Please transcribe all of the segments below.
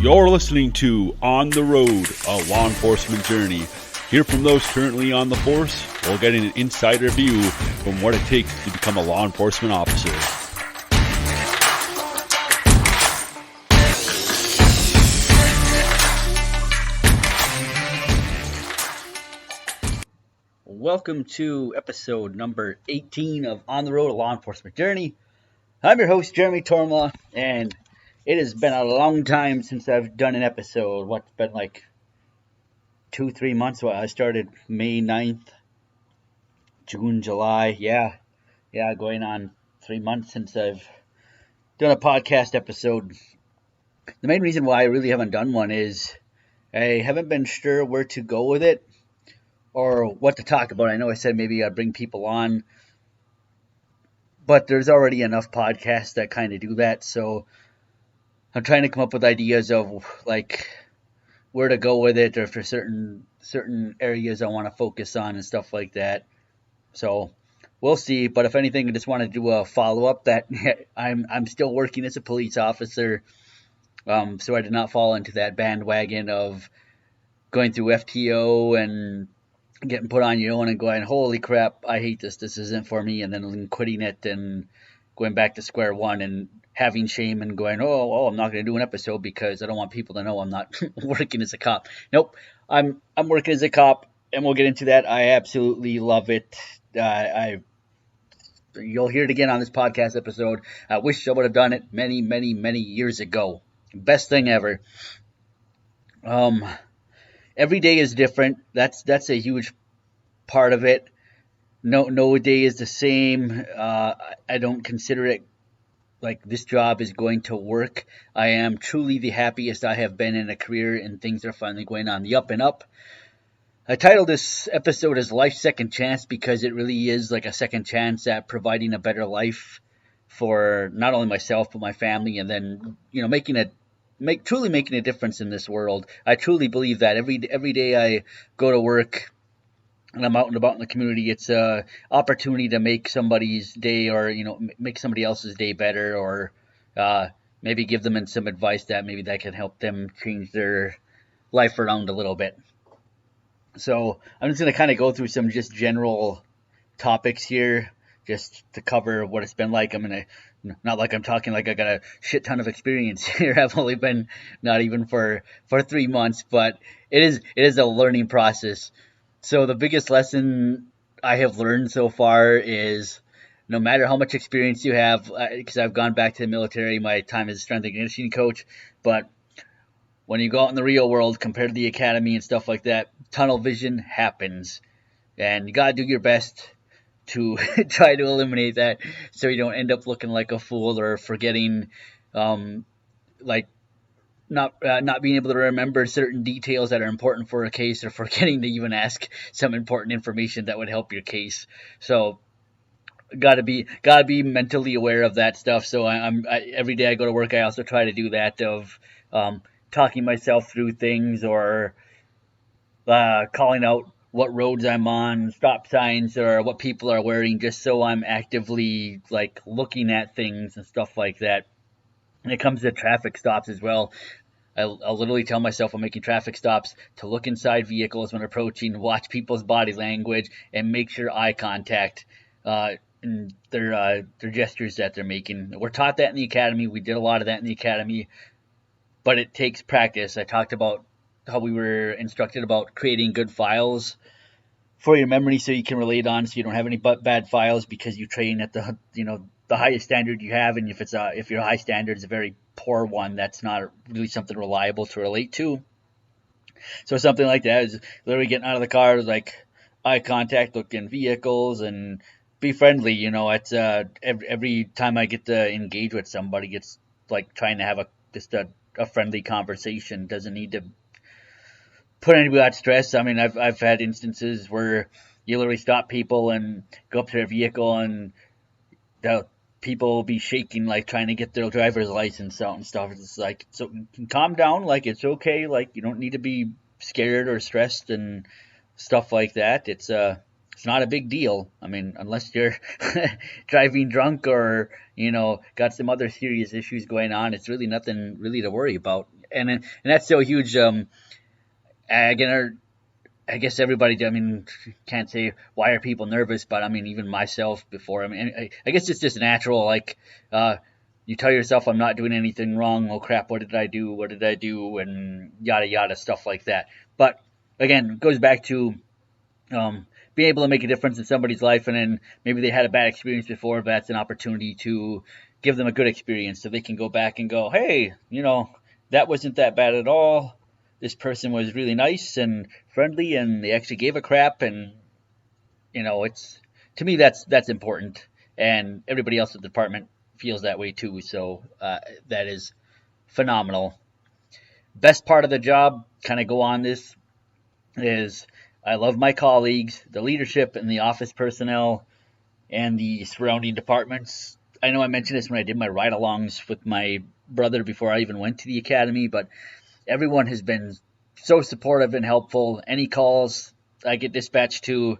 You're listening to On the Road, a law enforcement journey. Hear from those currently on the force while getting an insider view from what it takes to become a law enforcement officer. Welcome to episode number 18 of On the Road, a law enforcement journey. I'm your host, Jeremy Torma, and it has been a long time since I've done an episode. What's been like 2-3 months? Well, I started May 9th, June, July. Yeah, going on 3 months since I've done a podcast episode. The main reason why I really haven't done one is I haven't been sure where to go with it or what to talk about. I know I said maybe I'd bring people on, but there's already enough podcasts that kind of do that, so I'm trying to come up with ideas of like where to go with it, or for certain areas I want to focus on and stuff like that. So we'll see. But if anything, I just want to do a follow-up that I'm still working as a police officer, so I did not fall into that bandwagon of going through FTO and getting put on your own and going, holy crap, I hate this isn't for me, and then quitting it and going back to square one and having shame and going, oh, I'm not going to do an episode because I don't want people to know I'm not working as a cop. Nope, I'm working as a cop, and we'll get into that. I absolutely love it. You'll hear it again on this podcast episode. I wish I would have done it many, many, many years ago. Best thing ever. Every day is different. That's a huge part of it. No day is the same. I don't consider it like this job is going to work. I am truly the happiest I have been in a career, and things are finally going on the up and up. I titled this episode as Life's Second Chance because it really is like a second chance at providing a better life for not only myself but my family, and then truly making a difference in this world. I truly believe that every day I go to work and I'm out and about in the community, it's a opportunity to make somebody's day, or make somebody else's day better, or maybe give them some advice that maybe that can help them change their life around a little bit. So I'm just going to kind of go through some just general topics here, just to cover what it's been like. I'm going to, not like I'm talking like I got a shit ton of experience here. I've only been not even for 3 months, but it is a learning process. So the biggest lesson I have learned so far is no matter how much experience you have, because I've gone back to the military, my time as a strength and conditioning coach, but when you go out in the real world compared to the academy and stuff like that, tunnel vision happens, and you got to do your best to try to eliminate that so you don't end up looking like a fool or forgetting, not being able to remember certain details that are important for a case, or forgetting to even ask some important information that would help your case. So gotta be mentally aware of that stuff. So every day I go to work, I also try to do that of talking myself through things, or calling out what roads I'm on, stop signs, or what people are wearing, just so I'm actively like looking at things and stuff like that. When it comes to traffic stops as well, I'll literally tell myself I'm making traffic stops to look inside vehicles when approaching, watch people's body language, and make sure eye contact and their gestures that they're making. We're taught that in the academy. We did a lot of that in the academy, but it takes practice. I talked about how we were instructed about creating good files for your memory so you can relate on, so you don't have any bad files, because you train at the highest standard you have, and if your high standard is a very poor one, that's not really something reliable to relate to. So something like that is literally getting out of the car, like eye contact, look in vehicles, and be friendly. It's every time I get to engage with somebody, it's like trying to have a friendly conversation. Doesn't need to put anybody at stress. I mean, I've had instances where you literally stop people and go up to their vehicle, and the people will be shaking, like trying to get their driver's license out and stuff. It's like, so calm down, like it's okay, like you don't need to be scared or stressed and stuff like that. It's not a big deal. I mean, unless you're driving drunk or got some other serious issues going on, it's really nothing really to worry about. and that's so huge. Again, I guess everybody. I mean, can't say why are people nervous, but I mean, even myself before. I mean, I guess it's just natural. Like, you tell yourself, "I'm not doing anything wrong." Oh crap! What did I do? What did I do? And yada yada stuff like that. But again, it goes back to being able to make a difference in somebody's life, and then maybe they had a bad experience before, but that's an opportunity to give them a good experience, so they can go back and go, "Hey, that wasn't that bad at all. This person was really nice and friendly, and they actually gave a crap." And it's to me that's important, and everybody else at the department feels that way too. So that is phenomenal. Best part of the job, kind of go on this, is I love my colleagues, the leadership, and the office personnel, and the surrounding departments. I know I mentioned this when I did my ride-alongs with my brother before I even went to the academy, but everyone has been so supportive and helpful. Any calls I get dispatched to,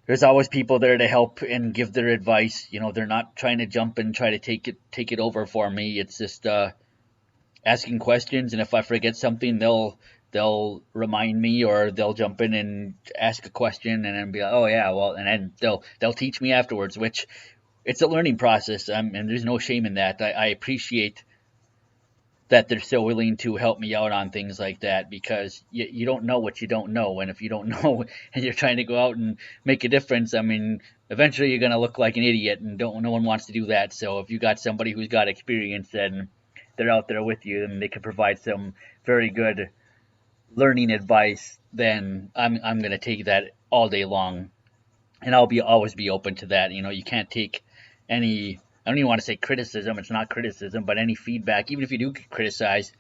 there's always people there to help and give their advice. They're not trying to jump and try to take it over for me. It's just asking questions, and if I forget something, they'll remind me, or they'll jump in and ask a question, and then be like, "Oh yeah, well," and then they'll teach me afterwards, which it's a learning process, and there's no shame in that. I appreciate that they're so willing to help me out on things like that, because you don't know what you don't know, and if you don't know and you're trying to go out and make a difference, I mean, eventually you're gonna look like an idiot, and no one wants to do that. So if you got somebody who's got experience, then they're out there with you, and they can provide some very good learning advice, then I'm gonna take that all day long, and I'll always be open to that. You can't take any. I don't even want to say criticism. It's not criticism, but any feedback, even if you do get criticized,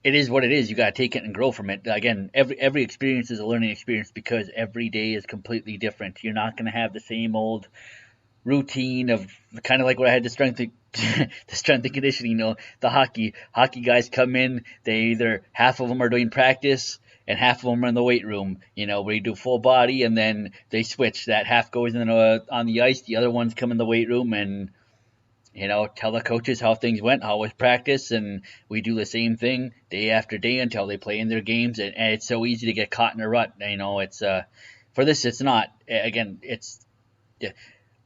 it is what it is. You got to take it and grow from it. Again, every experience is a learning experience, because every day is completely different. You're not going to have the same old routine of kind of like what I had the strength and conditioning. The hockey guys come in. They either half of them are doing practice and half of them are in the weight room. Where you do full body, and then they switch. That half goes in on the ice. The other ones come in the weight room and tell the coaches how things went, how was practice, and we do the same thing day after day until they play in their games. And it's so easy to get caught in a rut. It's for this. It's not. Again, it's.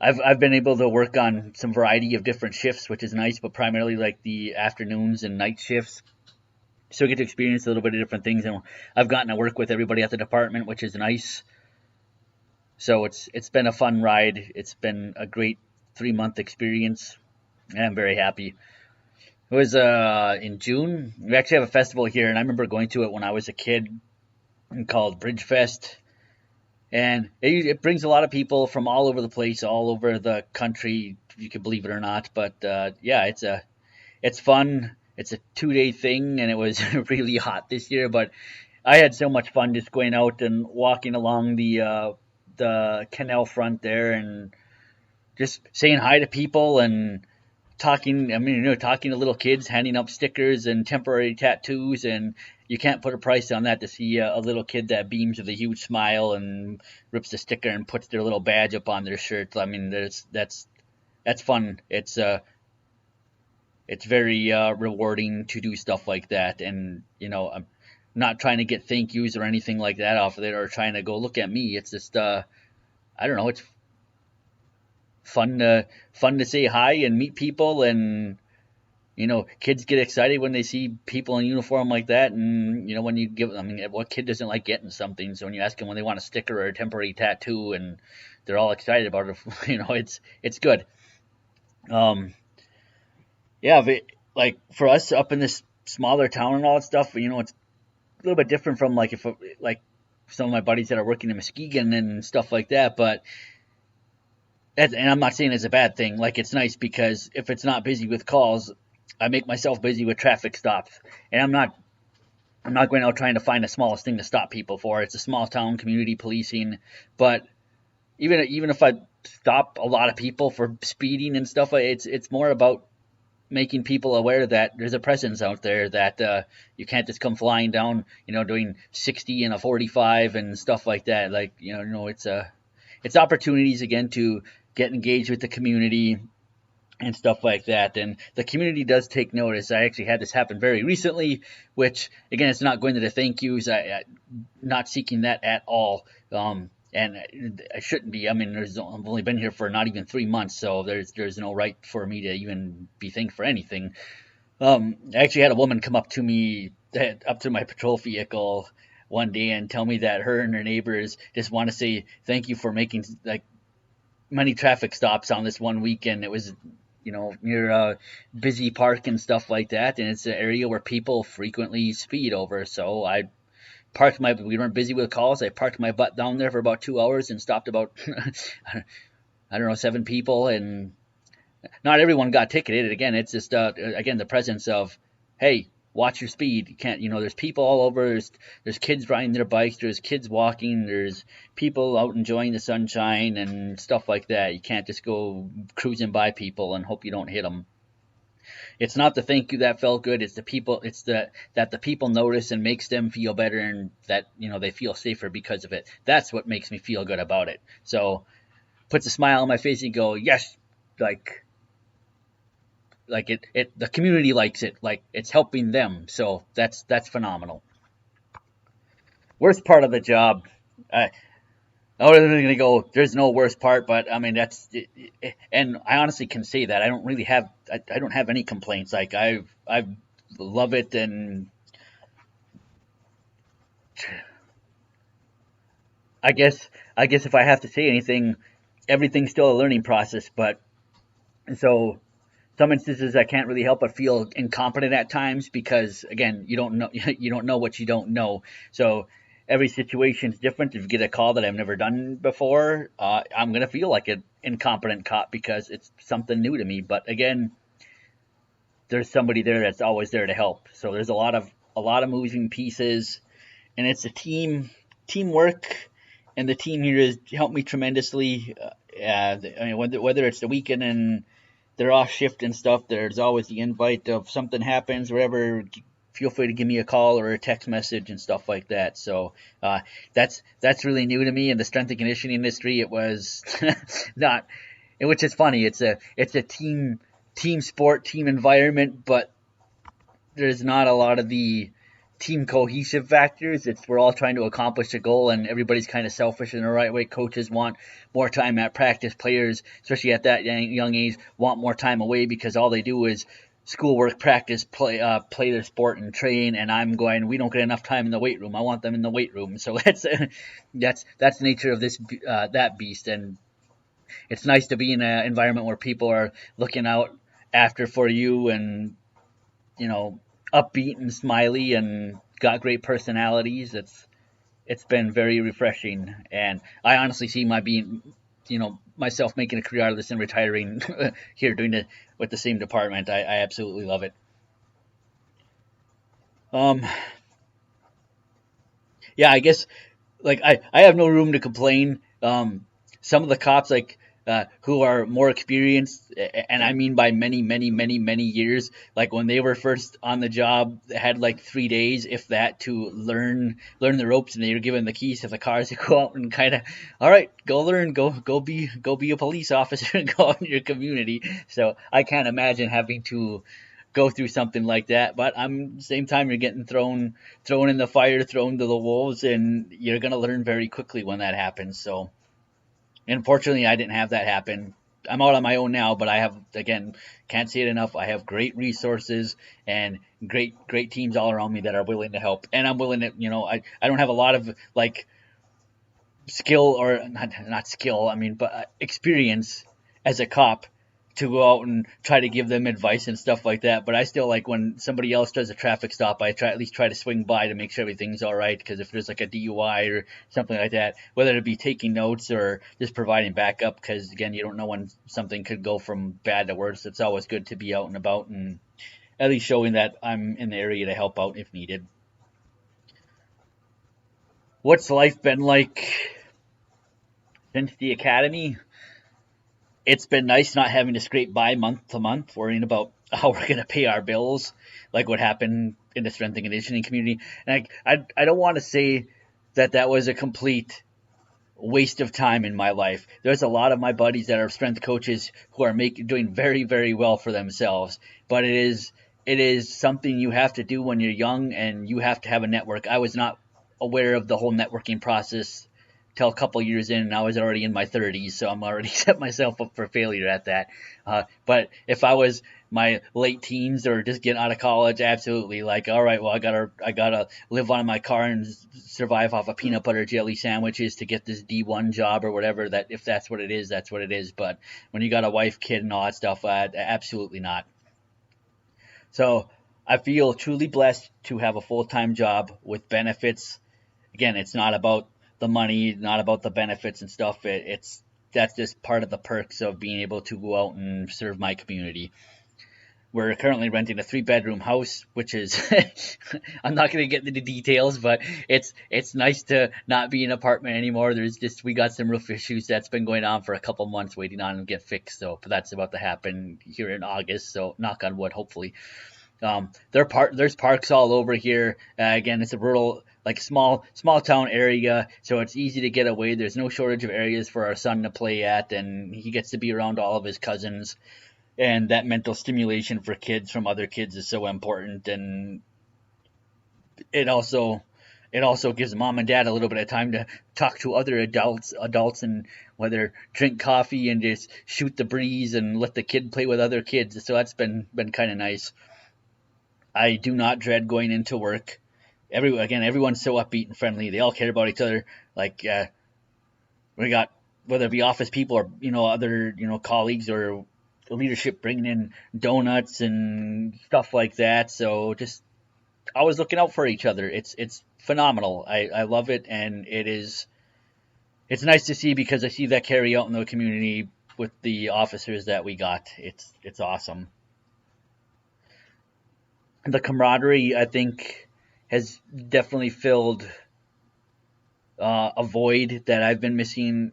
I've been able to work on some variety of different shifts, which is nice, but primarily like the afternoons and night shifts. So I get to experience a little bit of different things, and I've gotten to work with everybody at the department, which is nice. So it's been a fun ride. It's been a great 3-month experience, and I'm very happy. It was in June. We actually have a festival here, and I remember going to it when I was a kid, called Bridgefest. And it brings a lot of people from all over the place, all over the country, if you can believe it or not. But yeah, it's fun. It's a 2-day thing, and it was really hot this year. But I had so much fun just going out and walking along the canal front there, and just saying hi to people and talking. I mean, talking to little kids, handing up stickers and temporary tattoos, and you can't put a price on that, to see a little kid that beams with a huge smile and rips the sticker and puts their little badge up on their shirt. I mean, that's fun. It's very rewarding to do stuff like that, and I'm not trying to get thank yous or anything like that off of it, or trying to go look at me. It's just I don't know. It's fun to say hi and meet people, and kids get excited when they see people in uniform like that. And when you give, I mean, what kid doesn't like getting something? So when you ask them when they want a sticker or a temporary tattoo, and they're all excited about it, it's good. Yeah, but like for us up in this smaller town and all that stuff, it's a little bit different from like if like some of my buddies that are working in Muskegon and stuff like that. But and I'm not saying it's a bad thing. Like, it's nice, because if it's not busy with calls, I make myself busy with traffic stops, and I'm not going out trying to find the smallest thing to stop people for. It's a small town, community policing, but even if I stop a lot of people for speeding and stuff, it's more about making people aware that there's a presence out there, that you can't just come flying down, doing 60 and a 45 and stuff like that. Like, it's opportunities again to get engaged with the community and stuff like that. And the community does take notice. I actually had this happen very recently, which again, it's not going to the thank yous. Not seeking that at all. And I shouldn't be. I mean, I've only been here for not even 3 months, so there's no right for me to even be thanked for anything. I actually had a woman come up to me, up to my patrol vehicle one day, and tell me that her and her neighbors just want to say thank you for making like many traffic stops on this one weekend. It was, near a busy park and stuff like that, and it's an area where people frequently speed over. So we weren't busy with calls. I parked my butt down there for about 2 hours and stopped about, I don't know, 7 people, and not everyone got ticketed. Again, it's just again the presence of, hey, watch your speed. You can't, there's people all over. There's kids riding their bikes. There's kids walking. There's people out enjoying the sunshine and stuff like that. You can't just go cruising by people and hope you don't hit them. It's not the thank you that felt good. It's the people. It's that the people notice and makes them feel better, and that they feel safer because of it. That's what makes me feel good about it. So puts a smile on my face and go, yes, like the community likes it, like it's helping them. So that's phenomenal. Worst part of the job, I was going to go, there's no worst part, but I mean that's and I honestly can say that I don't really have I don't have any complaints. Like I love it, and I guess if I have to say anything, everything's still a learning process. But so some instances I can't really help but feel incompetent at times, because again, you don't know you don't know what you don't know. So every situation is different. If you get a call that I've never done before, I'm gonna feel like an incompetent cop because it's something new to me. But again, there's somebody there that's always there to help. So there's a lot of moving pieces, and it's a teamwork, and the team here has helped me tremendously. I mean, whether it's the weekend and they're off shift and stuff, there's always the invite of something happens, whatever. Feel free to give me a call or a text message and stuff like that. So that's really new to me in the strength and conditioning industry. It was not, which is funny. It's a team sport, team environment, but there's not a lot of the team cohesive factors. We're all trying to accomplish a goal, and everybody's kind of selfish in the right way. Coaches want more time at practice. Players, especially at that young age, want more time away because all they do is schoolwork, practice, play their sport, and train. And I'm going, we don't get enough time in the weight room. I want them in the weight room. So that's the nature of that beast. And it's nice to be in an environment where people are looking out after for you, and upbeat and smiley and got great personalities. It's been very refreshing, and I honestly see myself making a career out of this and retiring here doing it with the same department. I absolutely love it. Um, yeah, I guess like I have no room to complain. Some of the cops who are more experienced, and I mean by many, many, many, many years, like when they were first on the job, they had like 3 days, if that, to learn the ropes, and they were given the keys to the cars to go out and kind of, all right, go learn, go be a police officer and go out in your community. So I can't imagine having to go through something like that. But same time, you're getting thrown in the fire, thrown to the wolves, and you're gonna learn very quickly when that happens. So, and unfortunately, I didn't have that happen. I'm out on my own now, but I have, again, can't say it enough, I have great resources and great teams all around me that are willing to help, and I'm willing to, I don't have a lot of like skill, or not skill, I mean, but experience as a cop to go out and try to give them advice and stuff like that. But I still, like, when somebody else does a traffic stop, I at least try to swing by to make sure everything's all right. Because if there's like a DUI or something like that, whether it be taking notes or just providing backup, because again, you don't know when something could go from bad to worse. It's always good to be out and about, and at least showing that I'm in the area to help out if needed. What's life been like since the academy? It's been nice not having to scrape by month to month, worrying about how we're going to pay our bills, like what happened in the strength and conditioning community. And I don't want to say that was a complete waste of time in my life. There's a lot of my buddies that are strength coaches who are doing very, very well for themselves, but it is something you have to do when you're young, and you have to have a network. I was not aware of the whole networking process till a couple years in, and I was already in my 30s, so I'm already set myself up for failure at that. But if I was my late teens or just getting out of college, absolutely, like, all right, well, I gotta live on my car and survive off of peanut butter jelly sandwiches to get this D1 job or whatever. That if that's what it is, that's what it is. But when you got a wife, kid, and all that stuff, absolutely not. So I feel truly blessed to have a full-time job with benefits. Again, it's not about the money, not about the benefits and stuff. That's just part of the perks of being able to go out and serve my community. We're currently renting a 3-bedroom house, which is I'm not going to get into the details, but it's nice to not be in an apartment anymore. We got some roof issues that's been going on for a couple months, waiting on them to get fixed. So, but that's about to happen here in August. So, knock on wood, hopefully. There's parks all over here. Again, it's a rural, like small town area, so it's easy to get away. There's no shortage of areas for our son to play at, and he gets to be around all of his cousins. And that mental stimulation for kids from other kids is so important, and it also gives mom and dad a little bit of time to talk to other adults, and whether drink coffee and just shoot the breeze and let the kid play with other kids. So that's been kind of nice. I do not dread going into work. Everyone's so upbeat and friendly. They all care about each other. Like we got, whether it be office people or other colleagues or leadership, bringing in donuts and stuff like that. So just always looking out for each other. It's phenomenal. I love it, and it's nice to see, because I see that carry out in the community with the officers that we got. It's awesome. The camaraderie, I think, has definitely filled a void that I've been missing.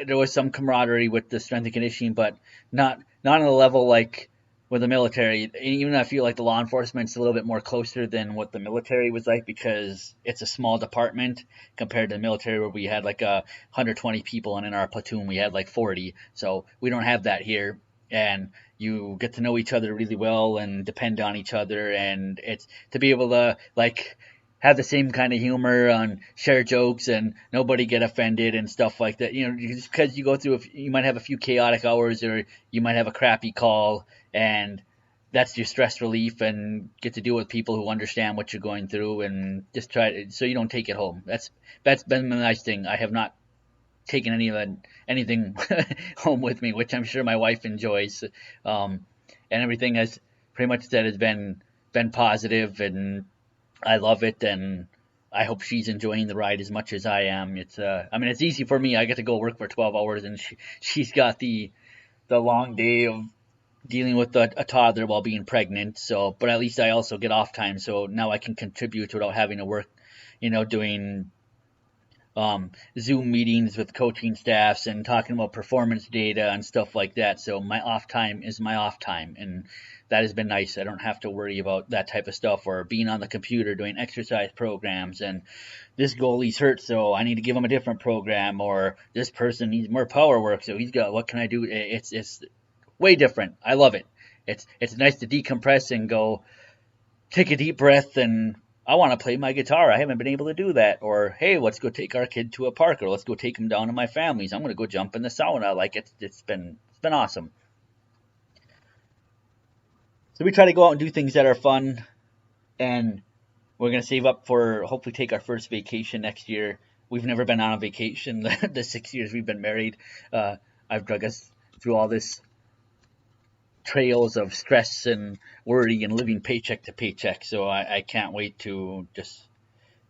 There was some camaraderie with the strength and conditioning, but not on a level like with the military. Even I feel like the law enforcement's a little bit more closer than what the military was like, because it's a small department compared to the military, where we had like 120 people, and in our platoon we had like 40. So we don't have that here, and you get to know each other really well and depend on each other, and it's to be able to like have the same kind of humor and share jokes and nobody get offended and stuff like that. Just because you go through, you might have a few chaotic hours, or you might have a crappy call, and that's your stress relief, and get to deal with people who understand what you're going through, and just so you don't take it home. That's been the nice thing. I have not taken anything home with me, which I'm sure my wife enjoys. And everything has pretty much said has been positive, and I love it, and I hope she's enjoying the ride as much as I am. It's easy for me. I get to go work for 12 hours, and she's got the long day of dealing with a toddler while being pregnant. So, but at least I also get off time, so now I can contribute without having to work, doing Zoom meetings with coaching staffs and talking about performance data and stuff like that. So my off time is my off time, and that has been nice. I don't have to worry about that type of stuff, or being on the computer doing exercise programs, and this goalie's hurt, so I need to give him a different program, or this person needs more power work, so what can I do? It's way different. I love it. It's nice to decompress and go take a deep breath, and I want to play my guitar. I haven't been able to do that. Or, hey, let's go take our kid to a park, or let's go take him down to my family's. I'm going to go jump in the sauna. Like, it's been awesome. So we try to go out and do things that are fun, and we're going to save up for hopefully take our first vacation next year. We've never been on a vacation the 6 years we've been married. I've drug us through all this trails of stress and worry and living paycheck to paycheck. So I can't wait to just.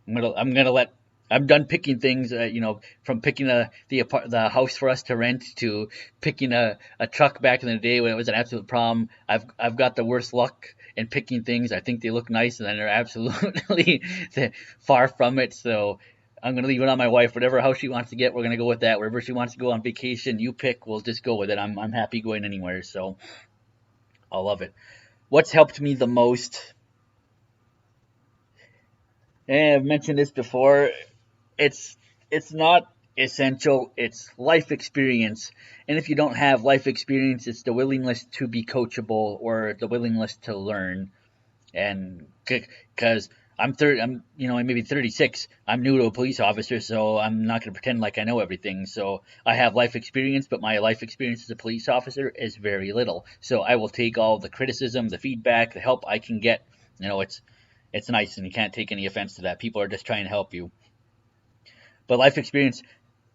I'm done picking things. From picking the house for us to rent to picking a truck back in the day when it was an absolute problem. I've got the worst luck in picking things. I think they look nice, and then they're absolutely far from it. So I'm going to leave it on my wife. Whatever house she wants to get, we're going to go with that. Wherever she wants to go on vacation, you pick. We'll just go with it. I'm happy going anywhere. So I love it. What's helped me the most? And I've mentioned this before. It's not essential. It's life experience. And if you don't have life experience, it's the willingness to be coachable or the willingness to learn. And because I'm maybe 36. I'm new to a police officer, so I'm not going to pretend like I know everything. So I have life experience, but my life experience as a police officer is very little. So I will take all the criticism, the feedback, the help I can get. It's nice, and you can't take any offense to that. People are just trying to help you. But life experience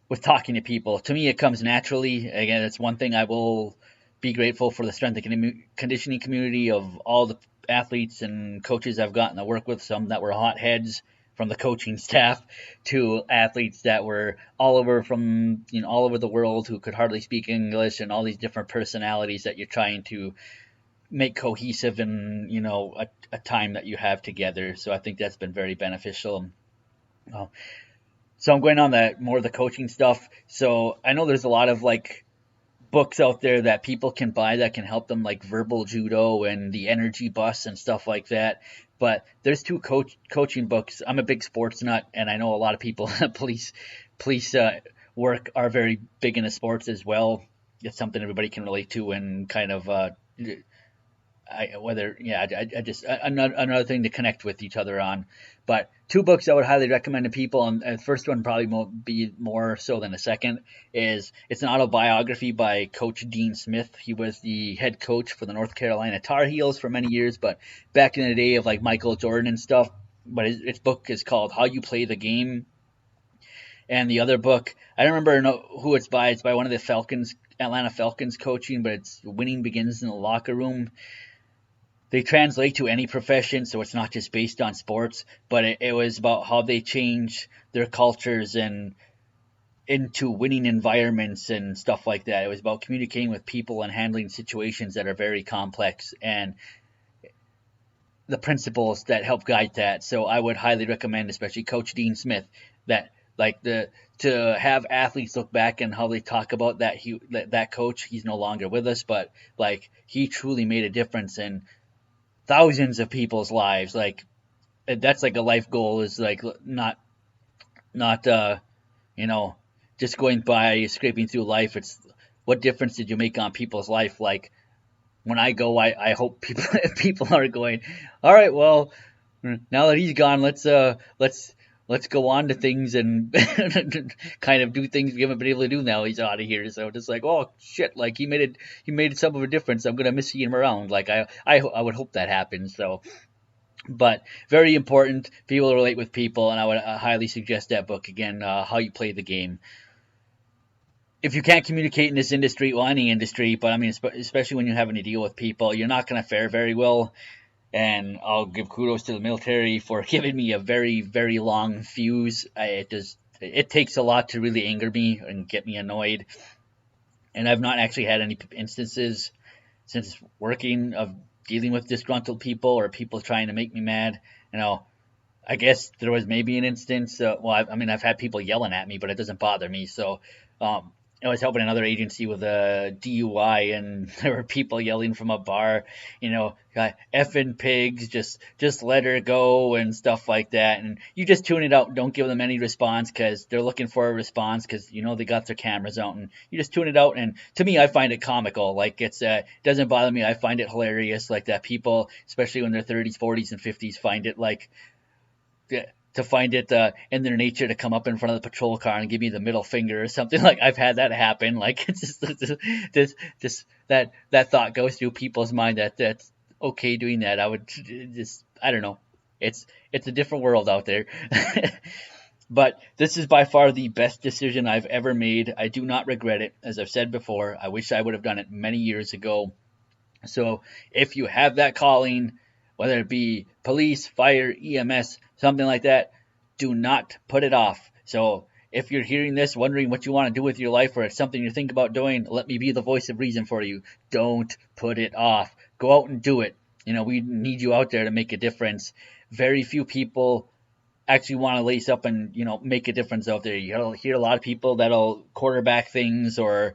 with talking to people, to me, it comes naturally. Again, it's one thing I will be grateful for the strength and conditioning community of all the athletes and coaches I've gotten to work with. Some that were hotheads from the coaching staff to athletes that were all over all over the world who could hardly speak English, and all these different personalities that you're trying to make cohesive in a time that you have together. So I think that's been very beneficial. Uh, so I'm going on that more of the coaching stuff. So I know there's a lot of books out there that people can buy that can help them, like Verbal Judo and the Energy Bus and stuff like that. But there's two coaching books. I'm a big sports nut, and I know a lot of people police work are very big into sports as well. It's something everybody can relate to, and kind of another thing to connect with each other on. But two books I would highly recommend to people, and the first one probably won't be more so than the second, it's an autobiography by Coach Dean Smith. He was the head coach for the North Carolina Tar Heels for many years, but back in the day of Michael Jordan and stuff. But his book is called How You Play the Game. And the other book, I don't remember who it's by. It's by one of the Atlanta Falcons coaching, but it's Winning Begins in the Locker Room. They translate to any profession, so it's not just based on sports, but it was about how they change their cultures and into winning environments and stuff like that. It was about communicating with people and handling situations that are very complex, and the principles that help guide that. So I would highly recommend, especially Coach Dean Smith, that to have athletes look back and how they talk about that coach. He's no longer with us, but he truly made a difference in thousands of people's lives. That's a life goal, is not just going by scraping through life. It's what difference did you make on people's life? When I go, I hope people are going, all right, well, now that he's gone, let's go on to things and kind of do things we haven't been able to do now he's out of here. So just oh shit, he made some of a difference. I'm gonna miss seeing him around. I would hope that happens. So, but very important. People relate with people, and I would highly suggest that book again. How You Play the Game. If you can't communicate in this industry, well, any industry, but I mean, especially when you're having to deal with people, you're not gonna fare very well. And I'll give kudos to the military for giving me a very, very long fuse. It takes a lot to really anger me and get me annoyed. And I've not actually had any instances since working of dealing with disgruntled people or people trying to make me mad. I guess there was maybe an instance. I've had people yelling at me, but it doesn't bother me. So, I was helping another agency with a DUI, and there were people yelling from a bar, effing pigs, just let her go and stuff like that. And you just tune it out. Don't give them any response, because they're looking for a response, because they got their cameras out, and you just tune it out. And to me, I find it comical. It doesn't bother me. I find it hilarious. That people, especially when they're 30s, 40s, and 50s, find it to find it in their nature to come up in front of the patrol car and give me the middle finger or something. I've had that happen. It's just that thought goes through people's mind that that's okay doing that. I don't know. It's a different world out there. But this is by far the best decision I've ever made. I do not regret it. As I've said before, I wish I would have done it many years ago. So if you have that calling, whether it be police, fire, EMS, something like that, do not put it off. So if you're hearing this, wondering what you want to do with your life, or it's something you think about doing, let me be the voice of reason for you. Don't put it off. Go out and do it. We need you out there to make a difference. Very few people actually want to lace up and, make a difference out there. You'll hear a lot of people that'll quarterback things or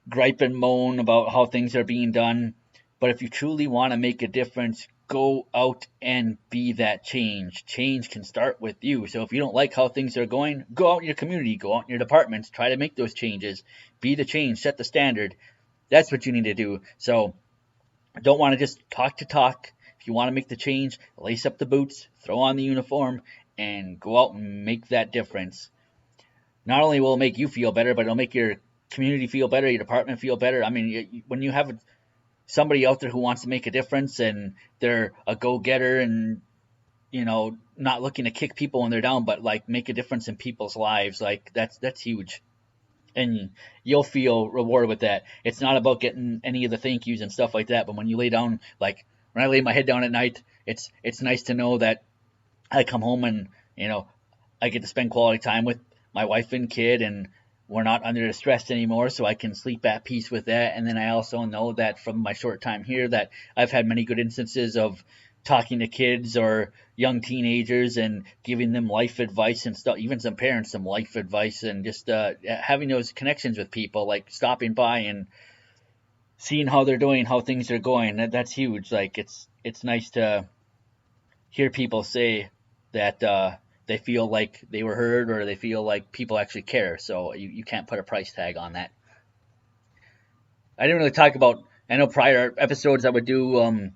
gripe and moan about how things are being done. But if you truly want to make a difference, go out and be that change. Change can start with you. So if you don't like how things are going, go out in your community, go out in your departments, try to make those changes. Be the change, set the standard. That's what you need to do. So don't want to just talk to talk. If you want to make the change, lace up the boots, throw on the uniform, and go out and make that difference. Not only will it make you feel better, but it'll make your community feel better, your department feel better. I mean, when you have somebody out there who wants to make a difference and they're a go-getter and, not looking to kick people when they're down, but like make a difference in people's lives, like that's huge. And you'll feel rewarded with that. It's not about getting any of the thank yous and stuff like that, but when you lay down, like when I lay my head down at night, it's nice to know that I come home and, I get to spend quality time with my wife and kid, and we're not under the stress anymore, so I can sleep at peace with that. And then I also know that from my short time here that I've had many good instances of talking to kids or young teenagers and giving them life advice and stuff, even some parents some life advice, and just having those connections with people, like stopping by and seeing how they're doing, how things are going. That's huge. Like it's nice to hear people say that they feel like they were heard, or they feel like people actually care. So you can't put a price tag on that. I didn't really talk about, I know prior episodes I would do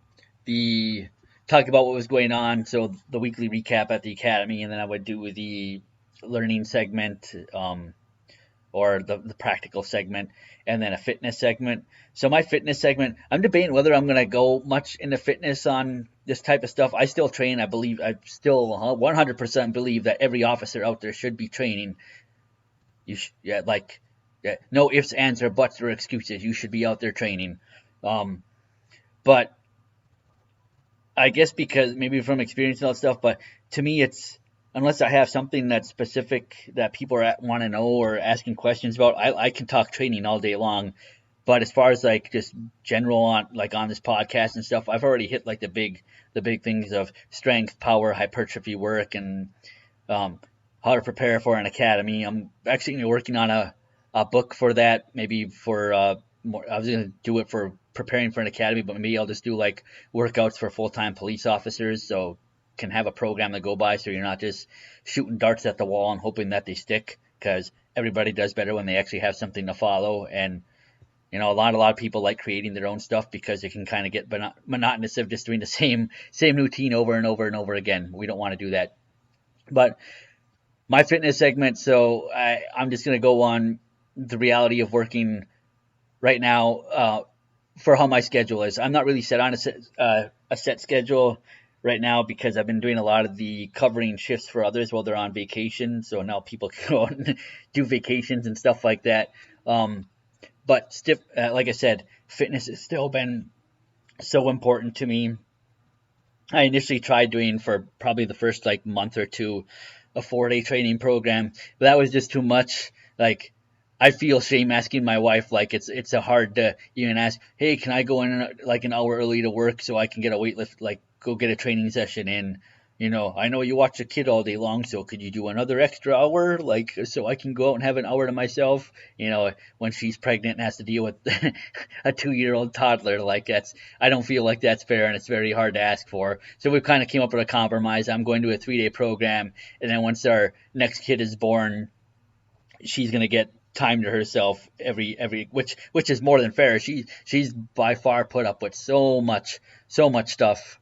talk about what was going on, so the weekly recap at the academy, and then I would do the learning segment, or the practical segment, and then a fitness segment. So my fitness segment, I'm debating whether I'm going to go much into fitness on this type of stuff. I still train. I still 100% believe that every officer out there should be training. No ifs, ands, or buts or excuses. You should be out there training. But I guess because maybe from experience and all that stuff, but to me it's, unless I have something that's specific that people want to know or asking questions about, I can talk training all day long. But as far as like just general on this podcast and stuff, I've already hit like the big things of strength, power, hypertrophy work, and how to prepare for an academy. I'm actually working on a book for that, maybe for more. I was going to do it for preparing for an academy, but maybe I'll just do like workouts for full-time police officers, so can have a program to go by, so you're not just shooting darts at the wall and hoping that they stick, because everybody does better when they actually have something to follow. And a lot of people like creating their own stuff because it can kind of get monotonous of just doing the same routine over and over and over again. We don't want to do that. But my fitness segment, so I'm just going to go on the reality of working right now for how my schedule is. I'm not really set on a set schedule right now, because I've been doing a lot of the covering shifts for others while they're on vacation. So now people can go out and do vacations and stuff like that. But like I said, fitness has still been so important to me. I initially tried doing, for probably the first month or two, a 4-day training program, but that was just too much. Like, I feel shame asking my wife, it's a hard to even ask, hey, can I go in an hour early to work so I can get a weightlift, go get a training session in? I know you watch a kid all day long, so could you do another extra hour, so I can go out and have an hour to myself? When she's pregnant and has to deal with a 2-year-old toddler, I don't feel like that's fair, and it's very hard to ask for. So we've kind of came up with a compromise. I'm going to a 3-day program, and then once our next kid is born, she's going to get time to herself every which is more than fair. She's by far put up with so much stuff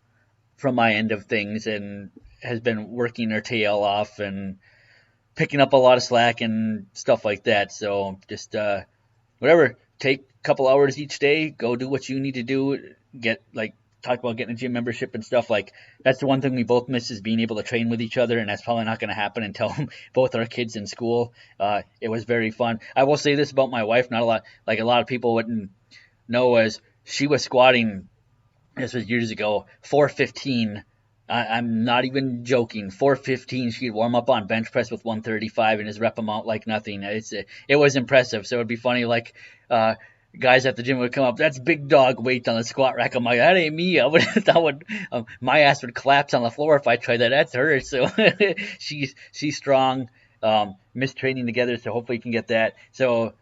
from my end of things, and has been working her tail off and picking up a lot of slack and stuff like that. So just whatever, take a couple hours each day, go do what you need to do, talk about getting a gym membership and stuff. That's the one thing we both miss, is being able to train with each other, and that's probably not going to happen until both our kids in school. It was very fun. I will say this about my wife, not a lot of people wouldn't know, as she was squatting, this was years ago, 415. I'm not even joking. 415. She'd warm up on bench press with 135 and his rep amount like nothing. It was impressive. So it'd be funny, guys at the gym would come up, that's big dog weight on the squat rack. I'm like, that ain't me. My ass would collapse on the floor if I tried that. That's her. So she's strong. Missed training together, so hopefully you can get that. So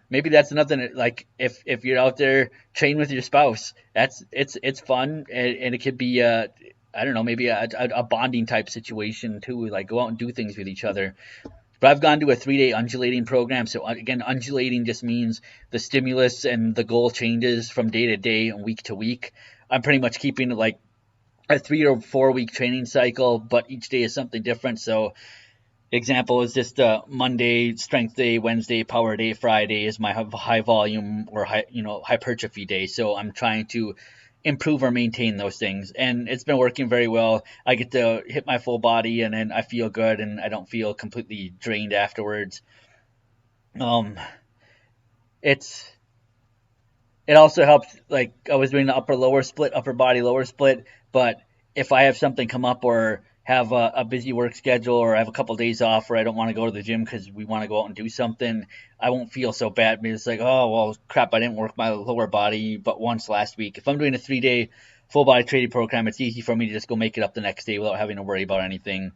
Maybe that's nothing. Like if you're out there training with your spouse, it's fun, and it could be I don't know, maybe a bonding type situation too. Like go out and do things with each other. But I've gone to a 3-day undulating program. So again, undulating just means the stimulus and the goal changes from day to day and week to week. I'm pretty much keeping like a 3 or 4 week training cycle, but each day is something different. So example is just Monday strength day, Wednesday power day, Friday is my high volume or hypertrophy day. So I'm trying to improve or maintain those things, and it's been working very well. I get to hit my full body, and then I feel good, and I don't feel completely drained afterwards. Um, it's it also helps. Like I was doing the upper body lower split, but if I have something come up or have a busy work schedule or I have a couple of days off or I don't want to go to the gym because we want to go out and do something, I won't feel so bad. It's like, oh, well, crap, I didn't work my lower body but once last week. If I'm doing a 3-day full body training program, it's easy for me to just go make it up the next day without having to worry about anything.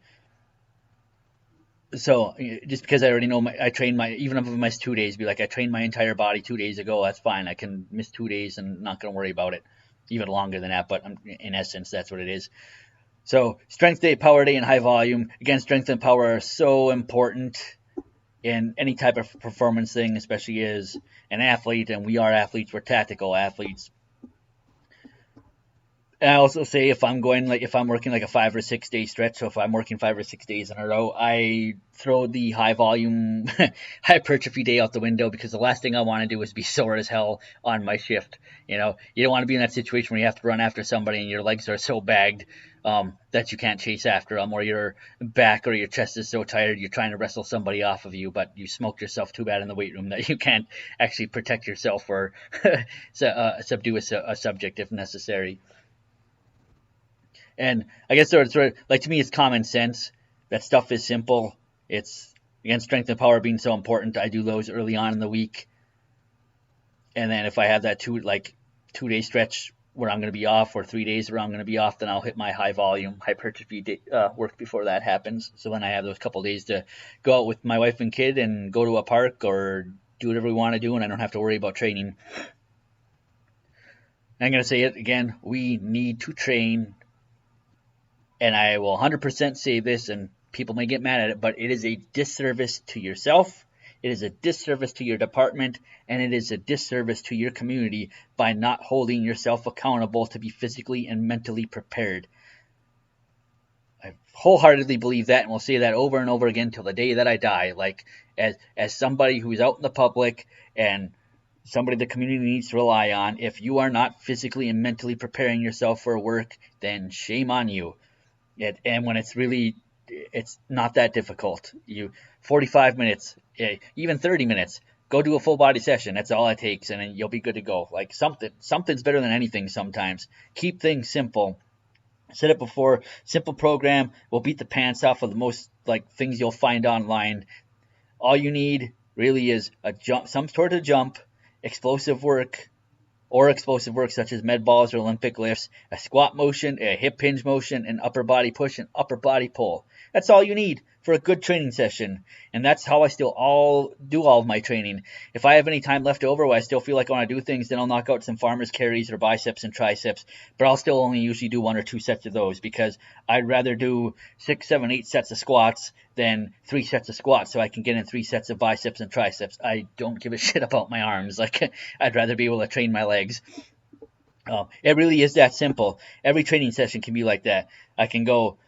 So just because I already know I trained even if I miss 2 days, be like, I trained my entire body 2 days ago, that's fine. I can miss 2 days and not going to worry about it. Even longer than that, but in essence, that's what it is. So strength day, power day, and high volume. Again, strength and power are so important in any type of performance thing, especially as an athlete. And we are athletes. We're tactical athletes. And I also say if I'm working like a 5 or 6 day stretch, so if I'm working 5 or 6 days in a row, I throw the high volume hypertrophy day out the window, because the last thing I want to do is be sore as hell on my shift. You don't want to be in that situation where you have to run after somebody and your legs are so bagged that you can't chase after them, or your back or your chest is so tired you're trying to wrestle somebody off of you, but you smoked yourself too bad in the weight room that you can't actually protect yourself or subdue a subject if necessary. And I guess sort of like, to me, it's common sense. That stuff is simple. It's, again, strength and power being so important. I do those early on in the week. And then if I have that 2-day stretch where I'm going to be off, or 3 days where I'm going to be off, then I'll hit my high volume hypertrophy work before that happens. So then I have those couple of days to go out with my wife and kid and go to a park or do whatever we want to do, and I don't have to worry about training. I'm going to say it again. We need to train. And I will 100% say this, and people may get mad at it, but it is a disservice to yourself, it is a disservice to your department, and it is a disservice to your community by not holding yourself accountable to be physically and mentally prepared. I wholeheartedly believe that, and will say that over and over again till the day that I die. Like, as somebody who's out in the public and somebody the community needs to rely on, if you are not physically and mentally preparing yourself for work, then shame on you. And when it's not that difficult. 45 minutes, even 30 minutes, go do a full body session. That's all it takes, and then you'll be good to go. Like something's better than anything sometimes. Keep things simple. Set up before simple program will beat the pants off of the most things you'll find online. All you need really is a jump, some sort of jump, explosive work such as med balls or Olympic lifts, a squat motion, a hip hinge motion, an upper body push, and upper body pull. That's all you need for a good training session. And that's how I still do all of my training. If I have any time left over where I still feel like I want to do things, then I'll knock out some farmer's carries or biceps and triceps. But I'll still only usually do 1 or 2 sets of those, because I'd rather do 6, 7, 8 sets of squats than 3 sets of squats so I can get in 3 sets of biceps and triceps. I don't give a shit about my arms. I'd rather be able to train my legs. It really is that simple. Every training session can be like that. I can go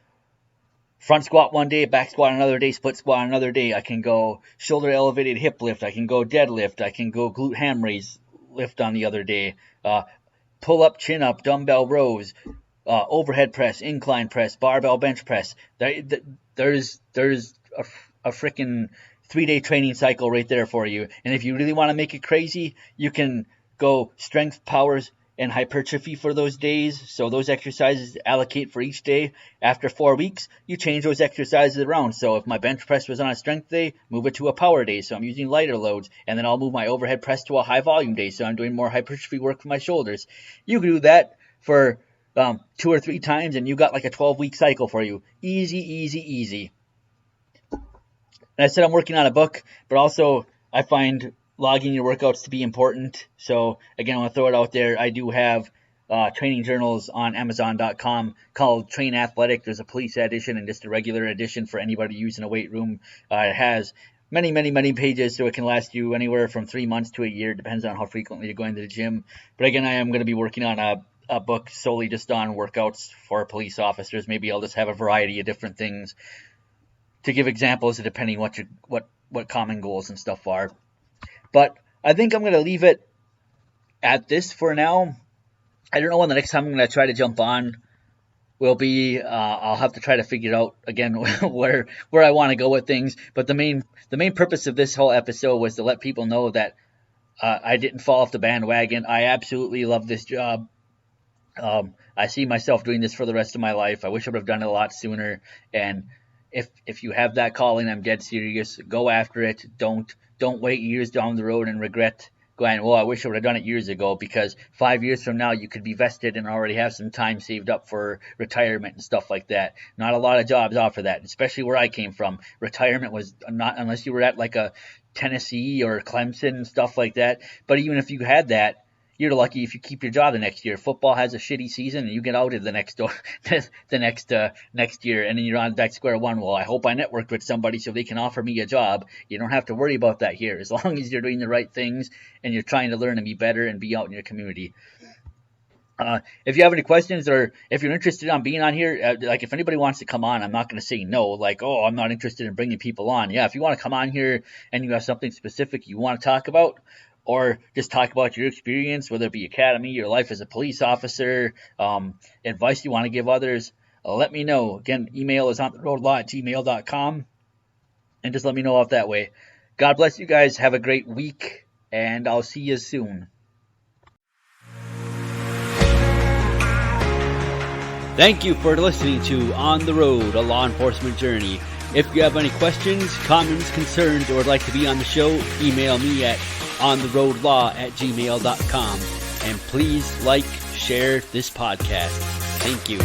front squat one day, back squat another day, split squat another day. I can go shoulder elevated hip lift. I can go deadlift. I can go glute ham raise lift on the other day. Pull up, chin up, dumbbell rows, overhead press, incline press, barbell bench press. There's a freaking 3-day training cycle right there for you. And if you really want to make it crazy, you can go strength, powers, and hypertrophy for those days. So those exercises allocate for each day. After 4 weeks, you change those exercises around. So if my bench press was on a strength day, move it to a power day, so I'm using lighter loads. And then I'll move my overhead press to a high volume day, so I'm doing more hypertrophy work for my shoulders. You can do that for 2 or 3 times, and you got like a 12-week cycle for you. Easy, easy, easy. And I said I'm working on a book, but also I find logging your workouts to be important. So again, I want to throw it out there. I do have training journals on Amazon.com called Train Athletic. There's a police edition and just a regular edition for anybody using a weight room. It has many pages, so it can last you anywhere from 3 months to a year. Depends on how frequently you're going to the gym. But again, I am going to be working on a book solely just on workouts for police officers. Maybe I'll just have a variety of different things to give examples depending what common goals and stuff are. But I think I'm going to leave it at this for now. I don't know when the next time I'm going to try to jump on will be. I'll have to try to figure out again where I want to go with things. But the main purpose of this whole episode was to let people know that I didn't fall off the bandwagon. I absolutely love this job. I see myself doing this for the rest of my life. I wish I would have done it a lot sooner. And if you have that calling, I'm dead serious. Go after it. Don't wait years down the road and regret going, well, I wish I would have done it years ago, because 5 years from now you could be vested and already have some time saved up for retirement and stuff like that. Not a lot of jobs offer that, especially where I came from. Retirement was not, unless you were at like a Tennessee or Clemson and stuff like that. But even if you had that, you're lucky if you keep your job the next year. Football has a shitty season and you get outed the next year, and then you're on back square one. Well, I hope I networked with somebody so they can offer me a job. You don't have to worry about that here, as long as you're doing the right things and you're trying to learn and be better and be out in your community. If you have any questions, or if you're interested in being on here, like if anybody wants to come on, I'm not going to say no, like, oh, I'm not interested in bringing people on. Yeah, if you want to come on here and you have something specific you want to talk about, or just talk about your experience, whether it be academy, your life as a police officer, advice you want to give others, let me know. Again, email is ontheroadlaw@gmail.com, and just let me know off that way. God bless you guys. Have a great week, and I'll see you soon. Thank you for listening to On the Road, a law enforcement journey. If you have any questions, comments, concerns, or would like to be on the show, email me at ontheroadlaw@gmail.com. And please like, share this podcast. Thank you.